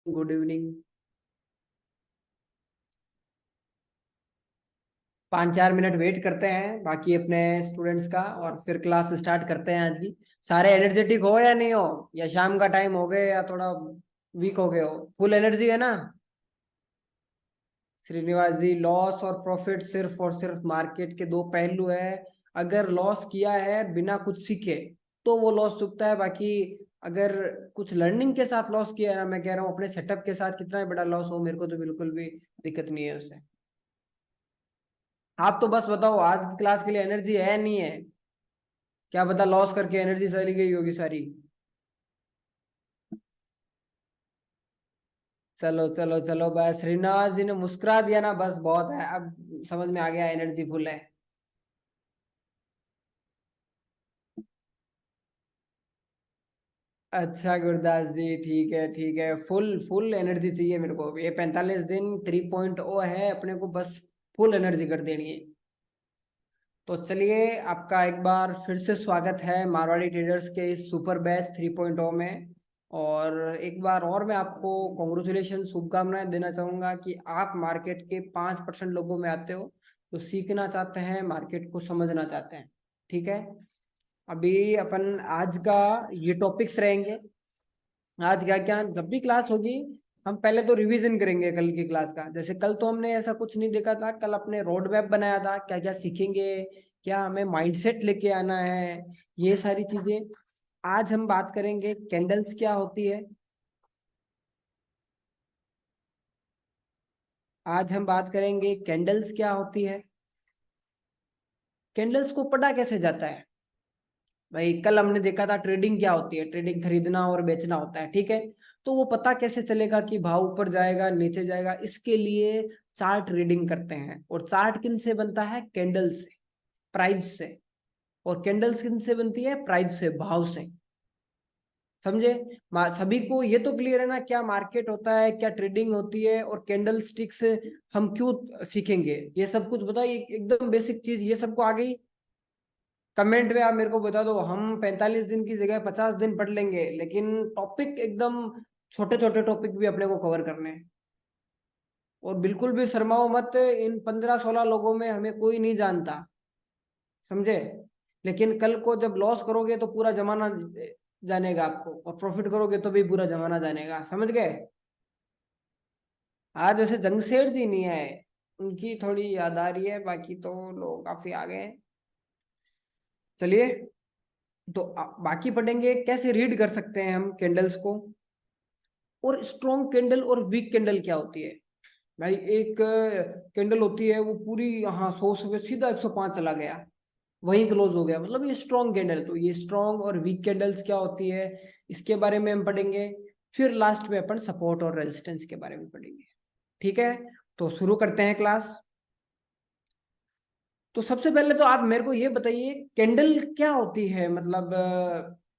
Good evening. 5-4 minute wait करते हैं बाकी अपने स्टूडेंट्स का और फिर क्लास स्टार्ट करते हैं आज की। सारे एनर्जेटिक हो या नहीं हो, या शाम का टाइम हो गए या थोड़ा वीक हो गए हो? फुल एनर्जी है ना? श्रीनिवास जी, लॉस और प्रॉफिट सिर्फ और सिर्फ मार्केट के दो पहलू है। अगर लॉस किया है बिना कुछ सीखे तो वो लॉस चुकता है। बाकी अगर कुछ लर्निंग के साथ लॉस किया है ना, मैं कह रहा हूँ अपने सेटअप के साथ कितना बड़ा लॉस हो, मेरे को तो बिल्कुल भी दिक्कत नहीं है उससे। आप तो बस बताओ आज की क्लास के लिए एनर्जी है नहीं है? क्या पता लॉस करके एनर्जी चली गई होगी सारी। चलो चलो चलो, बस श्रीनिवास जी ने मुस्कुरा दिया ना, बस बहुत है। अब समझ में आ गया एनर्जी फुल है। अच्छा गुरदास जी, ठीक है ठीक है, फुल फुल एनर्जी चाहिए मेरे को। ये 45 दिन 3.0 है, अपने को बस फुल एनर्जी कर देनी है। तो चलिए, आपका एक बार फिर से स्वागत है मारवाड़ी ट्रेडर्स के इस सुपर बैच 3.0 में। और एक बार और मैं आपको कॉन्ग्रेचुलेशन, शुभकामनाएं देना चाहूंगा कि आप मार्केट के 5% लोगों में आते हो तो सीखना चाहते हैं, मार्केट को समझना चाहते हैं। ठीक है, अभी अपन आज का ये टॉपिक्स रहेंगे। आज क्या क्या जब भी क्लास होगी, हम पहले तो रिवीजन करेंगे कल की क्लास का। जैसे कल तो हमने ऐसा कुछ नहीं देखा था, कल अपने रोड मैप बनाया था क्या क्या सीखेंगे, क्या हमें माइंडसेट लेके आना है, ये सारी चीजें। आज हम बात करेंगे कैंडल्स क्या होती है। आज हम बात करेंगे कैंडल्स क्या होती है, कैंडल्स को पढ़ा कैसे जाता है। भाई कल हमने देखा था ट्रेडिंग क्या होती है, ट्रेडिंग खरीदना और बेचना होता है, ठीक है। तो वो पता कैसे चलेगा कि भाव ऊपर जाएगा नीचे जाएगा, इसके लिए चार्ट रीडिंग करते हैं। और चार्ट किन से बनता है? कैंडल से, प्राइस से। और कैंडल्स किन से बनती है? प्राइस से, भाव से। समझे? सभी को ये तो क्लियर है ना, क्या मार्केट होता है, क्या ट्रेडिंग होती है, और कैंडल स्टिक से हम क्यों सीखेंगे, ये सब कुछ बताइए। एकदम बेसिक चीज ये सबको आ गई? कमेंट में आप मेरे को बता दो, हम 45 दिन की जगह 50 दिन पढ़ लेंगे, लेकिन टॉपिक एकदम छोटे छोटे टॉपिक भी अपने को कवर करने हैं। और बिल्कुल भी शर्माओ मत, इन 15-16 लोगों में हमें कोई नहीं जानता, समझे। लेकिन कल को जब लॉस करोगे तो पूरा जमाना जानेगा आपको, और प्रॉफिट करोगे तो भी पूरा जमाना जानेगा, समझ गए। आज वैसे जंगसेर जी नहीं आए, उनकी थोड़ी याद आ रही है, बाकी तो लोग काफी आ गए हैं। चलिए, तो बाकी पढ़ेंगे कैसे रीड कर सकते हैं हम कैंडल्स को, और स्ट्रॉन्ग कैंडल और वीक कैंडल क्या होती है। भाई एक कैंडल होती है वो पूरी, हाँ, 100 से सीधा 105 चला गया, वहीं क्लोज हो गया, मतलब ये स्ट्रॉन्ग कैंडल। तो ये स्ट्रॉन्ग और वीक कैंडल्स क्या होती है, इसके बारे में हम पढ़ेंगे। फिर लास्ट में अपन सपोर्ट और रेजिस्टेंस के बारे में पढ़ेंगे। ठीक है, तो शुरू करते हैं क्लास। तो सबसे पहले तो आप मेरे को ये बताइए कैंडल क्या होती है, मतलब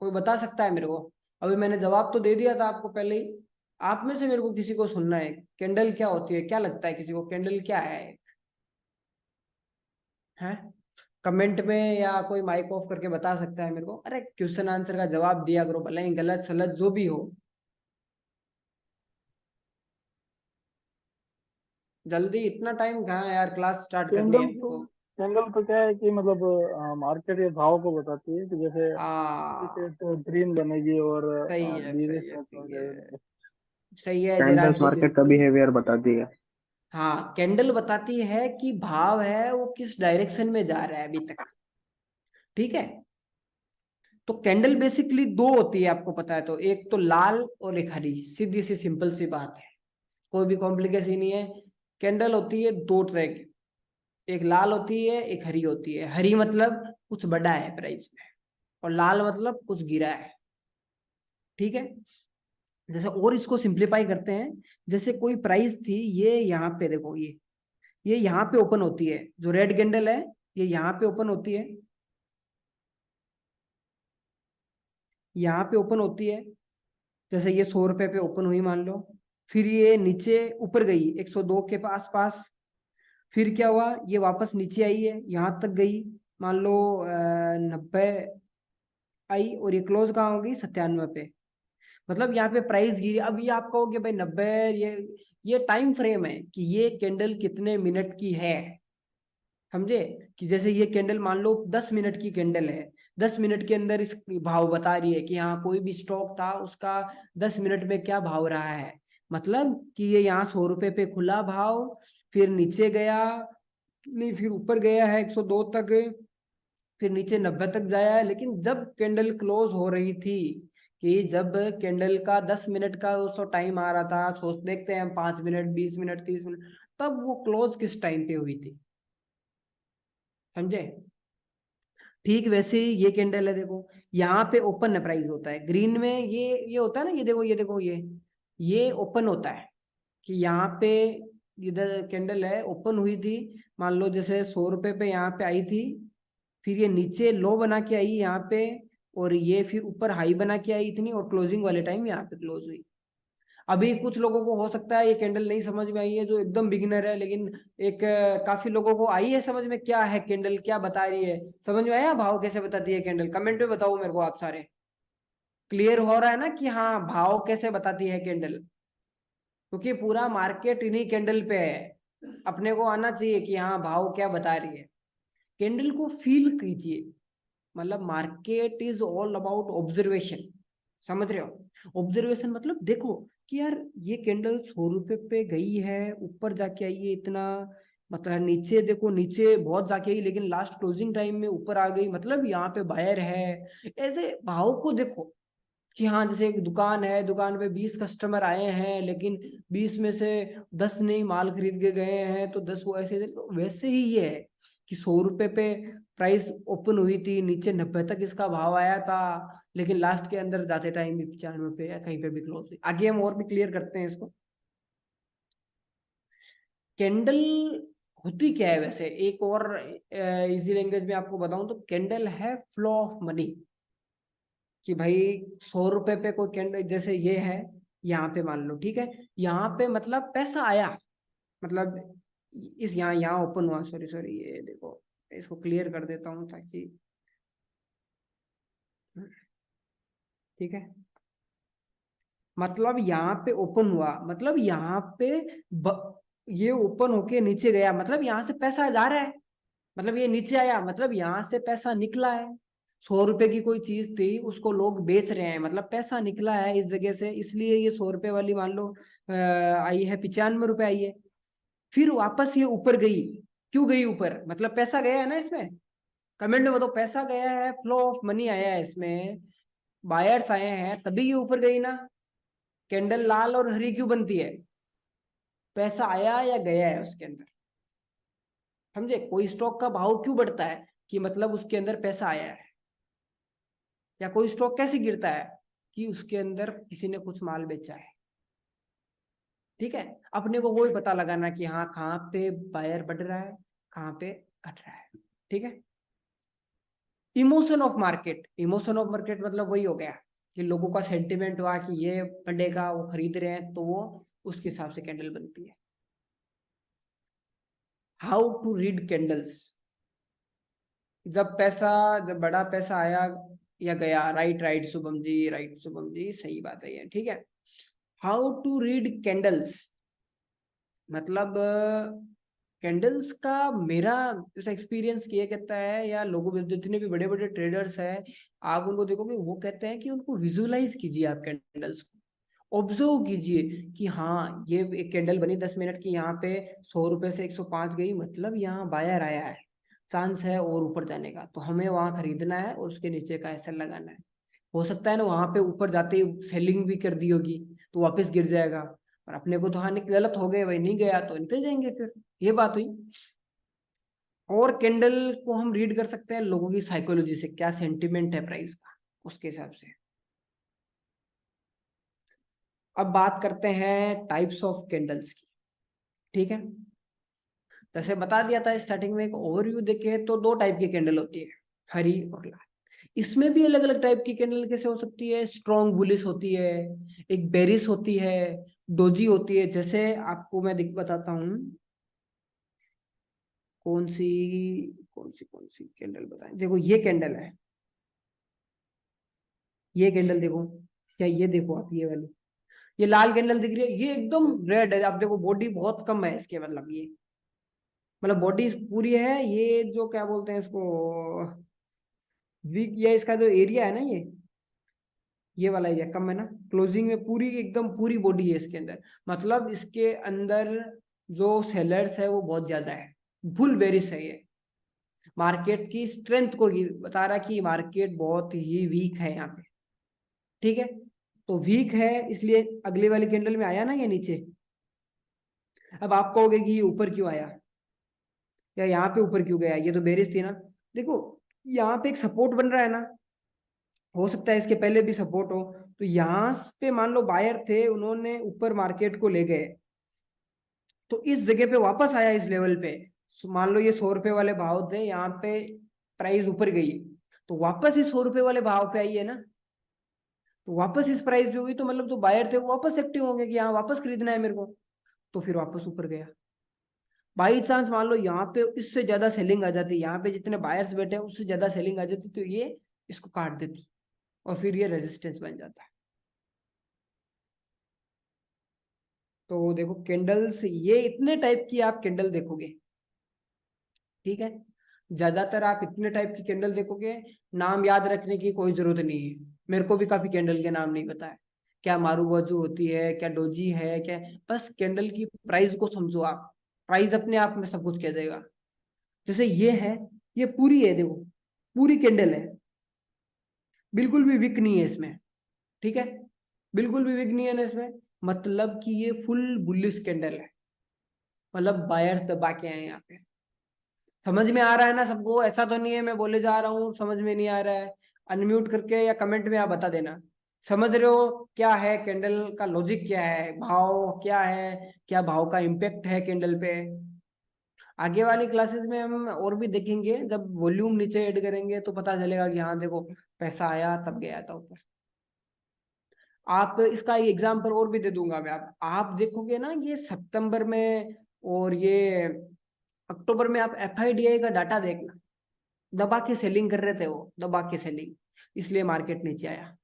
कोई बता सकता है मेरे को? अभी मैंने जवाब तो दे दिया था आपको पहले ही। आप में से मेरे को किसी को सुनना है, कैंडल क्या होती है, क्या लगता है किसी को कैंडल क्या है? कमेंट में या कोई माइक ऑफ करके बता सकता है मेरे को? अरे क्वेश्चन आंसर का जवाब दिया करो, भले ही गलत सलत जो भी हो। जल्दी, इतना टाइम कहाँ है यार, क्लास स्टार्ट करनी है कैंडल अपने तो को। कैंडल तो क्या है कि मतलब मार्केट के भाव को बताती है कि जैसे आ इसे तो ग्रीन बनेगी और सही है धीरे सही है से हो सही है जाएगा। सही है कैंडल्स जयराज जी, मार्केट का बिल्कुल। बिहेवियर बताती है। हाँ, कैंडल बताती है कि भाव है वो किस डायरेक्शन में जा रहा है अभी तक। ठीक है, तो कैंडल बेसिकली दो होती है, आपको पता है। तो एक तो लाल और एक हरी, सीधी सी सिंपल सी बात है, कोई भी कॉम्प्लिकेशन नहीं है। कैंडल होती है दो तरह की, एक लाल होती है एक हरी होती है। हरी मतलब कुछ बढ़ा है प्राइस में, और लाल मतलब कुछ गिरा है। ठीक है, जैसे और इसको सिंप्लीफाई करते हैं। जैसे कोई प्राइस थी, ये यहाँ पे देखो, ये यहाँ पे ओपन होती है, जो रेड कैंडल है ये यहाँ पे ओपन होती है, यहाँ पे ओपन होती है। जैसे ये 100 रुपए पे ओपन हुई मान लो, फिर ये नीचे ऊपर गई 102 के पास पास, फिर क्या हुआ, ये वापस नीचे आई है, यहाँ तक गई, मान लो 90 आई, और ये क्लोज कहाँ होगी? 97 पे। मतलब यहाँ पे प्राइस गिरी। अब ये आप कहोगे भाई 90, ये टाइम फ्रेम है कि ये कैंडल कितने मिनट की है, समझे? कि जैसे ये कैंडल मान लो 10 मिनट की कैंडल है, 10 मिनट के अंदर इस भाव बता रही है कि हाँ कोई भी स्टॉक था उसका 10 मिनट में क्या भाव रहा है। मतलब कि ये यहाँ 100 रुपए पे खुला भाव, फिर नीचे गया, नहीं फिर ऊपर गया है 102 तक, फिर नीचे 90 तक जाया है। लेकिन जब कैंडल क्लोज हो रही थी, कि जब कैंडल का 10 मिनट का उसको टाइम आ रहा था, सोच देखते हैं हम 5 मिनट, 20 मिनट, 30 मिनट, तब वो क्लोज किस टाइम पे हुई थी, समझे? ठीक वैसे ही ये कैंडल है, देखो यहाँ पे ओपन प्राइस होता है ग्रीन में, ये होता है ना, ये देखो ये ओपन होता है कि यहाँ पे इधर कैंडल है ओपन हुई थी, मान लो जैसे 100 रुपए पे यहाँ पे आई थी, फिर ये नीचे लो बना के आई यहाँ पे, और ये फिर ऊपर हाई बना के आई इतनी, और क्लोजिंग वाले टाइम यहाँ पे क्लोज हुई। अभी कुछ लोगों को हो सकता है ये कैंडल नहीं समझ में आई है, जो एकदम बिगिनर है, लेकिन एक काफी लोगों को आई है समझ में, क्या है कैंडल क्या बता रही है, समझ में आया भाव कैसे बताती है कैंडल? कमेंट में बताओ मेरे को आप सारे, क्लियर हो रहा है ना कि हाँ भाव कैसे बताती है कैंडल? क्योंकि पूरा मार्केट इन्हीं कैंडल पे है, अपने को आना चाहिए कि हाँ भाव क्या बता रही है। कैंडल को फील कीजिए, मतलब market is all about observation, समझ रहे हो? ऑब्जर्वेशन मतलब देखो कि यार ये कैंडल 100 रुपए पे गई है, ऊपर जाके आई है इतना, मतलब नीचे देखो नीचे बहुत जाके आई, लेकिन लास्ट क्लोजिंग टाइम में ऊपर आ गई, मतलब यहाँ पे बायर है। ऐसे भाव को देखो कि हाँ जैसे एक दुकान है, दुकान पे 20 कस्टमर आए हैं, लेकिन 20 में से 10 नहीं माल खरीद के गए हैं, तो 10 वो ऐसे, तो वैसे ही ये है कि 100 रुपए पे प्राइस ओपन हुई थी, नीचे 90 तक इसका भाव आया था, लेकिन लास्ट के अंदर जाते टाइम भी 95 पे या कहीं पे भी क्लोज हुई। आगे हम और भी क्लियर करते हैं इसको। कैंडल होती क्या है वैसे, एक और इजी लैंग्वेज में आपको बताऊं तो, कैंडल है फ्लो ऑफ मनी। कि भाई 100 रुपए पे कोई कैंडल, जैसे ये है यहाँ पे मान लो, ठीक है, यहाँ पे मतलब पैसा आया, मतलब इस यहाँ यहाँ ओपन हुआ, सॉरी सॉरी, ये देखो इसको क्लियर कर देता हूँ ताकि, ठीक है, मतलब यहाँ पे ओपन हुआ, मतलब यहाँ पे ये ओपन होके नीचे गया, मतलब यहाँ से पैसा जा रहा है, मतलब ये नीचे आया, मतलब यहाँ से पैसा निकला है। 100 रुपए की कोई चीज थी, उसको लोग बेच रहे हैं, मतलब पैसा निकला है इस जगह से, इसलिए ये 100 रुपए वाली मान लो आई है 95 रुपए आई है, फिर वापस ये ऊपर गई। क्यों गई ऊपर? मतलब पैसा गया है ना इसमें, कमेंट में बताओ, पैसा गया है, फ्लो ऑफ मनी आया है इसमें, बायर्स आए हैं, तभी ये ऊपर गई ना। कैंडल लाल और हरी क्यों बनती है? पैसा आया या गया है उसके अंदर, समझे? कोई स्टॉक का भाव क्यों बढ़ता है? कि मतलब उसके अंदर पैसा आया है। या कोई स्टॉक कैसे गिरता है? कि उसके अंदर किसी ने कुछ माल बेचा है, ठीक है। अपने को वही पता लगाना कि हाँ कहाँ पे बायर बढ़ रहा है, कहाँ पे घट रहा है, ठीक है। Emotion of market, emotion of market मतलब वही हो गया कि लोगों का सेंटिमेंट हुआ कि ये बढ़ेगा, वो खरीद रहे हैं, तो वो उसके हिसाब से कैंडल बनती है। हाउ टू रीड कैंडल्स, जब बड़ा पैसा आया या गया, right right Shubham ji, right Shubham ji, सही बात है ये, ठीक है। हाउ टू रीड कैंडल्स, मतलब कैंडल्स का मेरा जैसा एक्सपीरियंस किया कहता है, या लोगों में जितने भी बड़े बड़े ट्रेडर्स हैं, आप उनको देखोगे वो कहते हैं कि उनको विजुअलाइज कीजिए, आप कैंडल्स को ऑब्जर्व कीजिए कि हाँ ये एक कैंडल बनी 10 मिनट की, यहाँ पे 100 रुपए से 105 गई, मतलब यहाँ बायर आया है, चांस है और ऊपर जाने का, तो हमें वहां खरीदना है और उसके नीचे का एसएल लगाना है। हो सकता है ना वहां पे ऊपर जाते ही सेलिंग भी कर दी होगी, तो वापस गिर जाएगा, और अपने को तो हाँ गलत हो गए भाई, नहीं गया तो निकल जाएंगे फिर, ये बात हुई। और कैंडल को हम रीड कर सकते हैं लोगों की साइकोलॉजी से, क्या सेंटिमेंट है प्राइस का, उसके हिसाब से। अब बात करते हैं टाइप्स ऑफ कैंडल्स की, ठीक है। जैसे बता दिया था स्टार्टिंग में, एक ओवरव्यू देखे तो दो टाइप की कैंडल होती है, हरी और लाल। इसमें भी अलग अलग टाइप की कैंडल कैसे हो सकती है, स्ट्रॉन्ग बुलिश होती है, एक बेरिश होती है, डोजी होती है। जैसे आपको मैं बताता हूँ, कौन सी कौन सी कैंडल बताएं, देखो ये कैंडल है, ये कैंडल देखो, क्या ये देखो आप, ये वाली, ये लाल कैंडल दिख रही है, ये एकदम रेड है। आप देखो बॉडी बहुत कम है इसके, मतलब ये, मतलब बॉडी पूरी है, ये जो क्या बोलते हैं इसको, वीक, या इसका जो एरिया है ना, ये वाला एरिया कम है ना। क्लोजिंग में पूरी एकदम पूरी बॉडी है इसके अंदर, मतलब इसके अंदर जो सेलर्स है वो बहुत ज्यादा है, फुल बेरिश है ये। मार्केट की स्ट्रेंथ को ही बता रहा कि मार्केट बहुत ही वीक है यहाँ पे, ठीक है। तो वीक है इसलिए अगले वाली कैंडल में आया ना ये नीचे। अब आप कहोगे कि ये ऊपर क्यों आया, या यहाँ पे ऊपर क्यों गया, ये तो बेरिश थी ना। देखो यहाँ पे एक सपोर्ट बन रहा है ना, हो सकता है इसके पहले भी सपोर्ट हो। तो यहाँ पे मान लो बायर थे, उन्होंने ऊपर मार्केट को ले गए, तो इस जगह पे वापस आया इस लेवल पे। मान लो ये 100 रुपए वाले भाव थे, यहाँ पे प्राइस ऊपर गई, तो वापस इस 100 रुपए वाले भाव पे आई है ना। तो वापस इस प्राइस पे हुई, तो मतलब जो बायर थे वो वापस एक्टिव होंगे कि यहाँ वापस खरीदना है मेरे को, तो फिर वापस ऊपर गया। बाई चांस मान लो यहाँ पे इससे ज्यादा सेलिंग आ जाती, यहाँ पे जितने बायर्स बैठे हैं उससे ज्यादा सेलिंग आ जाती, तो ये इसको काट देती और फिर ये रेजिस्टेंस बन जाता है। तो देखो कैंडल्स, ये इतने टाइप की आप कैंडल देखोगे, ठीक है। ज्यादातर आप इतने टाइप की कैंडल देखोगे, नाम याद रखने की कोई जरूरत नहीं है। मेरे को भी काफी कैंडल के नाम नहीं पता है, क्या मारूबाजू होती है, क्या डोजी है, क्या, बस कैंडल की प्राइस को समझो आप, प्राइस अपने आप में सब कुछ कह देगा। जैसे ये है, ये पूरी है देखो, पूरी कैंडल है, बिल्कुल भी विक नहीं है इसमें, ठीक है, बिल्कुल भी विक नहीं है ना इसमें, मतलब कि ये फुल बुलिश कैंडल है, मतलब बायर्स दबा के आए यहाँ पे। समझ में आ रहा है ना सबको, ऐसा तो नहीं है मैं बोले जा रहा हूँ समझ में नहीं आ रहा है। अनम्यूट करके या कमेंट में आप बता देना, समझ रहे हो क्या है कैंडल का लॉजिक, क्या है भाव, क्या है, क्या भाव का इम्पेक्ट है कैंडल पे। आगे वाली क्लासेस में हम और भी देखेंगे, जब वॉल्यूम नीचे ऐड करेंगे तो पता चलेगा कि हाँ देखो पैसा आया तब गया था ऊपर। आप इसका एग्जाम्पल और भी दे दूंगा मैं, आप देखोगे ना ये सितंबर में और ये अक्टूबर में, आप एफआईडीआई का डाटा देखना, दबा के सेलिंग कर रहे थे वो, दबा के सेलिंग, इसलिए मार्केट नीचे आया।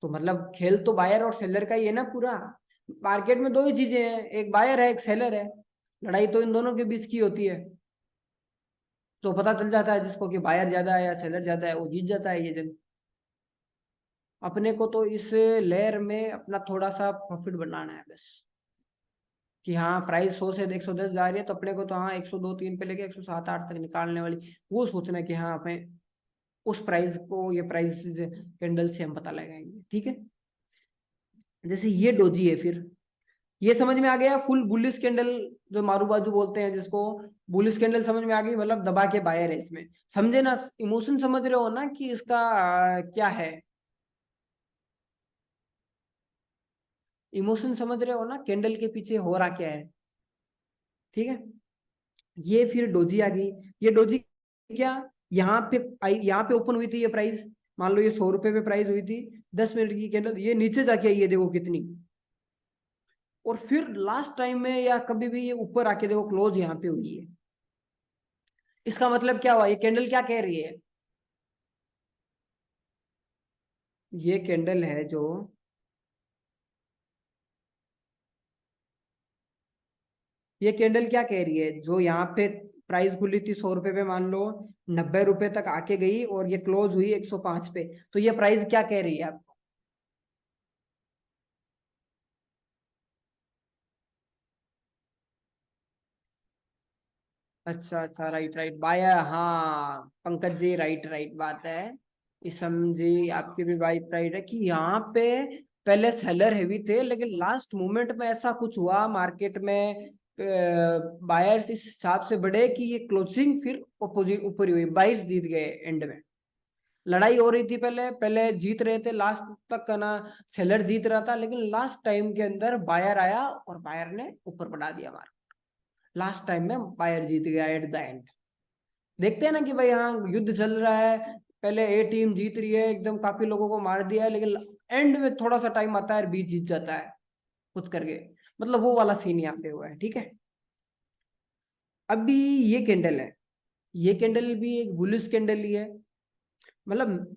तो मतलब खेल तो बायर और सेलर का ही है ना पूरा। मार्केट में दो ही चीजें हैं, एक बायर है एक सेलर है, लड़ाई तो इन दोनों के बीच की होती है। तो पता चल जाता है जिसको कि बायर ज्यादा है या सेलर ज्यादा है वो जीत जाता है ये जंग। अपने को तो इस लेयर में अपना थोड़ा सा प्रॉफिट बनाना है बस, कि हाँ प्राइस 100 से 110 जा रही है, तो अपने को तो हाँ 102 3 पे लेके 107 8 तक निकालने वाली, वो सोचना है कि हाँ हमें उस प्राइस को, ये प्राइस कैंडल से हम पता लगाएंगे, ठीक है। जैसे ये डोजी है, फिर ये समझ में आ गया, फुल बुलिश कैंडल, जो मारूबाजू बोलते हैं जिसको, बुलिश कैंडल समझ में आ गई, मतलब दबा के बायर है इसमें। समझे ना, इमोशन समझ रहे हो ना कि इसका क्या है, इमोशन समझ रहे हो ना कैंडल के पीछे हो रहा क्या है, ठीक है। ये फिर डोजी आ गई, ये डोजी क्या, यहाँ पे आई, यहाँ पे ओपन हुई थी ये प्राइस, मान लो ये 100 रुपए पे प्राइस हुई थी, 10 मिनट की कैंडल, ये नीचे जाके आई है देखो कितनी, और फिर लास्ट टाइम में या कभी भी ये ऊपर आके देखो क्लोज यहाँ पे हुई है। इसका मतलब क्या हुआ, ये कैंडल क्या कह रही है, ये कैंडल है जो, ये कैंडल क्या कह रही है, जो यहाँ पे प्राइस खुली थी 100 रुपए पे, मान लो 90 रुपए तक आके गई और ये क्लोज हुई 105 पे, तो ये प्राइस क्या कह रही है आपको। अच्छा अच्छा, राइट राइट बाय, हाँ पंकज जी, राइट राइट बात है। इस समझी आपकी भी बाइट राइट है कि यहाँ पे पहले सेलर हैवी थे, लेकिन लास्ट मोमेंट में ऐसा कुछ हुआ मार्केट में, बायर्स इस हिसाब से बढ़े कि ये क्लोजिंग फिर अपोजिट ऊपर ही हुई, बायर्स जीत गए एंड में। लड़ाई हो रही थी पहले, पहले जीत रहे थे लास्ट तक का ना, सेलर जीत रहा था, लेकिन लास्ट टाइम के अंदर बायर आया और बायर ने ऊपर बढ़ा दिया मार्केट। लास्ट टाइम में बायर जीत गया एट द एंड। देखते हैं ना कि भाई हाँ युद्ध चल रहा है, पहले ए टीम जीत रही है एकदम, काफी लोगों को मार दिया है, लेकिन एंड में थोड़ा सा टाइम आता है बीच जीत जाता है कुछ करके, मतलब वो वाला सीन यहाँ पे हुआ है, ठीक है। अभी ये कैंडल है, ये कैंडल भी एक बुलिश कैंडल ही है, मतलब